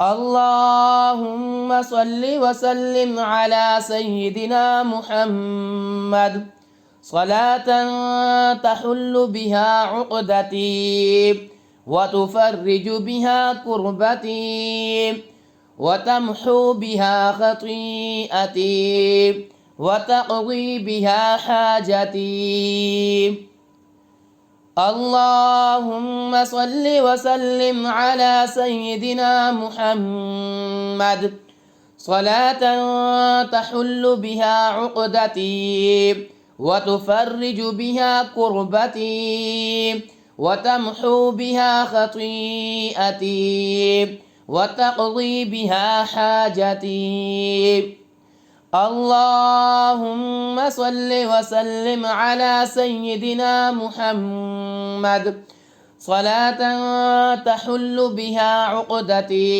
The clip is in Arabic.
اللهم صل وسلم على سيدنا محمد صلاة تحل بها عقدتي وتفرج بها كربتي وتمحو بها خطيئتي وتقضي بها حاجتي. اللهم صل وسلم على سيدنا محمد صلاة تحل بها عقدتي وتفرج بها كربتي وتمحو بها خطيئتي وتقضي بها حاجتي. اللهم صل وسلم على سيدنا محمد صلاة تحل بها عقدتي